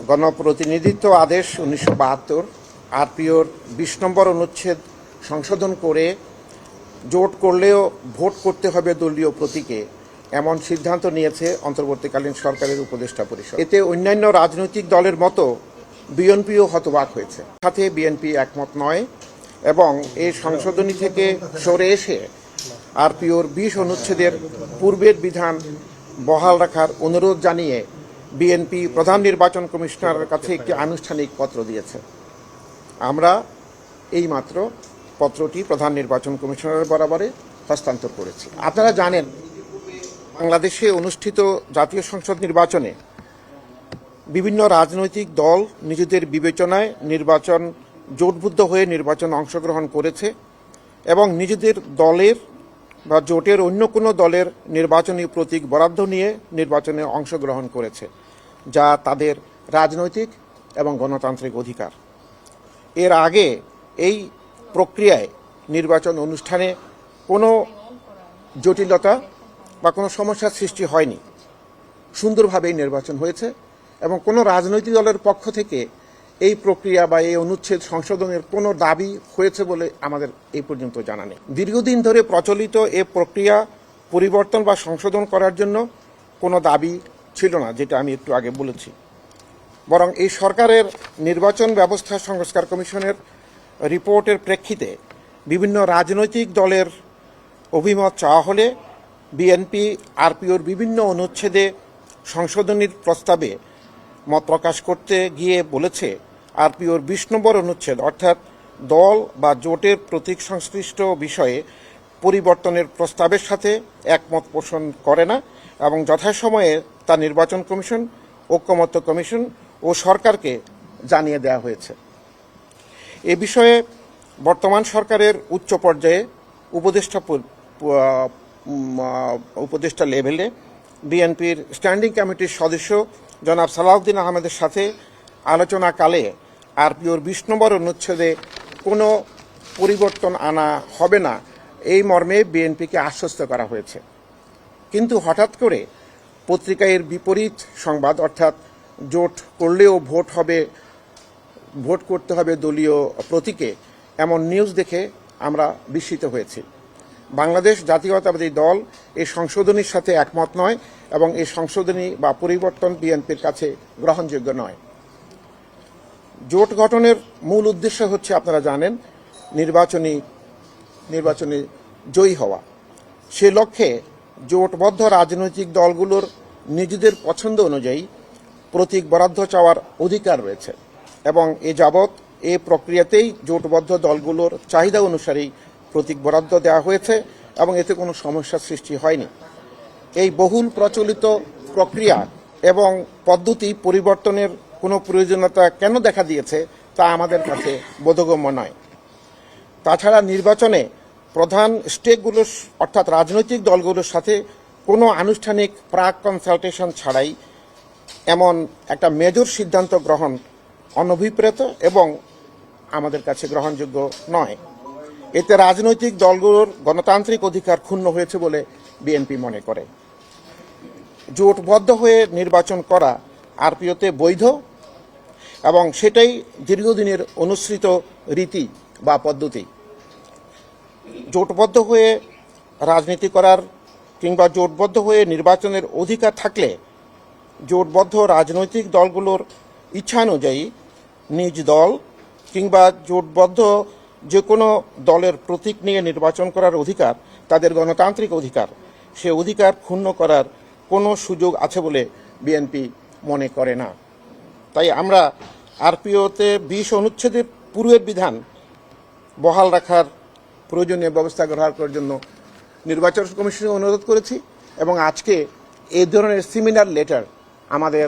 গণপ্রতিনিধিত্ব আদেশ ১৯৭২ আরপিওর ২০ নম্বর অনুচ্ছেদ সংশোধন করে জোট করলেও ভোট করতে হবে দলীয় প্রতীকে এমন সিদ্ধান্ত নিয়েছে অন্তর্বর্তীকালীন সরকারের উপদেষ্টা পরিষদ। এতে অন্যান্য রাজনৈতিক দলের মতো বিএনপিও হতবাক হয়েছে। সাথে বিএনপি একমত নয় এবং এই সংশোধনী থেকে সরে এসে আরপিওর ২০ অনুচ্ছেদের পূর্বের বিধান বহাল রাখার অনুরোধ জানিয়ে বিএনপি প্রধান নির্বাচন কমিশনারের কাছে একটি আনুষ্ঠানিক পত্র দিয়েছে। আমরা এইমাত্র পত্রটি প্রধান নির্বাচন কমিশনারের বরাবরে হস্তান্তর করেছি। আপনারা জানেন, বাংলাদেশে অনুষ্ঠিত জাতীয় সংসদ নির্বাচনে বিভিন্ন রাজনৈতিক দল নিজেদের বিবেচনায় নির্বাচন জোটবদ্ধ হয়ে নির্বাচনে অংশগ্রহণ করেছে এবং নিজেদের দলের বা জোটের অন্য কোনো দলের নির্বাচনী প্রতীক বরাদ্দ নিয়ে নির্বাচনে অংশগ্রহণ করেছে, যা তাদের রাজনৈতিক এবং গণতান্ত্রিক অধিকার। এর আগে এই প্রক্রিয়ায় নির্বাচন অনুষ্ঠানে কোনো জটিলতা বা কোনো সমস্যার সৃষ্টি হয়নি। সুন্দরভাবেই নির্বাচন হয়েছে এবং কোনো রাজনৈতিক দলের পক্ষ থেকে এই প্রক্রিয়া বা এই অনুচ্ছেদ সংশোধনের কোনো দাবি হয়েছে বলে আমাদের এই পর্যন্ত জানা নেই। দীর্ঘদিন ধরে প্রচলিত এ প্রক্রিয়া পরিবর্তন বা সংশোধন করার জন্য কোনো দাবি ছিল না, যেটা আমি একটু আগে বলেছি। বরং এই সরকারের নির্বাচন ব্যবস্থা সংস্কার কমিশনের রিপোর্টের প্রেক্ষিতে বিভিন্ন রাজনৈতিক দলের অভিমত চাওয়া হলে বিএনপি আরপিওর বিভিন্ন অনুচ্ছেদে সংশোধনীর প্রস্তাবে মত প্রকাশ করতে গিয়ে বলেছে, আরপিওর ২০ নম্বর অনুচ্ছেদ অর্থাৎ দল বা জোটের প্রতীক সংশ্লিষ্ট বিষয়ে পরিবর্তনের প্রস্তাবের সাথে একমত পোষণ করে না এবং যথাসময়ে তা নির্বাচন কমিশন, ঐকমত্য কমিশন ও সরকারকে জানিয়ে দেওয়া হয়েছে। এ বিষয়ে বর্তমান সরকারের উচ্চ পর্যায়ে উপদেষ্টা লেভেলে বিএনপির স্ট্যান্ডিং কমিটির সদস্য জনাব সালাউদ্দিন আহমেদের সাথে আলোচনাকালে আরপিওর ২০ নম্বর অনুচ্ছেদে কোনো পরিবর্তন আনা হবে না এই মর্মে বিএনপিকে আশ্বস্ত করা হয়েছে। কিন্তু হঠাৎ করে পত্রিকায় এর বিপরীত সংবাদ, অর্থাৎ জোট করলেও ভোট করতে হবে দলীয় প্রতীকে, এমন নিউজ দেখে আমরা বিস্মিত হয়েছি। বাংলাদেশ জাতীয়তাবাদী দল এই সংশোধনীর সাথে একমত নয় এবং এই সংশোধনী বা পরিবর্তন বিএনপির কাছে গ্রহণযোগ্য নয়। জোট গঠনের মূল উদ্দেশ্য হচ্ছে, আপনারা জানেন, নির্বাচনে জয়ী হওয়া। সে লক্ষ্যে জোটবদ্ধ রাজনৈতিক দলগুলোর নিজেদের পছন্দ অনুযায়ী প্রতীক বরাদ্দ চাওয়ার অধিকার রয়েছে এবং এ যাবৎ এই প্রক্রিয়াতেই জোটবদ্ধ দলগুলোর চাহিদা অনুসারেই প্রতীক বরাদ্দ দেওয়া হয়েছে এবং এতে কোনো সমস্যার সৃষ্টি হয়নি। এই বহুল প্রচলিত প্রক্রিয়া এবং পদ্ধতি পরিবর্তনের কোনো প্রয়োজনীয়তা কেন দেখা দিয়েছে তা আমাদের কাছে বোধগম্য নয়। তাছাড়া নির্বাচনে প্রধান স্টেকগুলোর অর্থাৎ রাজনৈতিক দলগুলোর সাথে কোনো আনুষ্ঠানিক প্রাক কনসালটেশন ছাড়াই এমন একটা মেজর সিদ্ধান্ত গ্রহণ অনভিপ্রেত এবং আমাদের কাছে গ্রহণযোগ্য নয়। এতে রাজনৈতিক দলগুলোর গণতান্ত্রিক অধিকার ক্ষুণ্ণ হয়েছে বলে বিএনপি মনে করে। জোটবদ্ধ হয়ে নির্বাচন করা আরপিওতে বৈধ এবং সেটাই দীর্ঘদিনের অনুসৃত রীতি বা পদ্ধতি। জোটবদ্ধ হয়ে রাজনীতি করার কিংবা জোটবদ্ধ হয়ে নির্বাচনের অধিকার থাকলে জোটবদ্ধ রাজনৈতিক দলগুলোর ইচ্ছানুযায়ী নিজ দল কিংবা জোটবদ্ধ যে কোনো দলের প্রতীক নিয়ে নির্বাচন করার অধিকার তাদের গণতান্ত্রিক অধিকার। সে অধিকার ক্ষুণ্ণ করার কোনো সুযোগ আছে বলে বিএনপি মনে করে না। তাই আমরা আরপিওতে ২০ অনুচ্ছেদের পূর্বের বিধান বহাল রাখার প্রয়োজনীয় ব্যবস্থা গ্রহণ করার জন্য নির্বাচন কমিশনে অনুরোধ করেছি এবং আজকে এই ধরনের সেমিনার লেটার আমাদের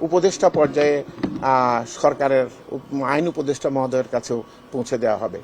উপদেষ্টা পর্যায়ে সরকারের আইন উপদেষ্টা মহোদয়ের কাছেও পৌঁছে দেওয়া হবে।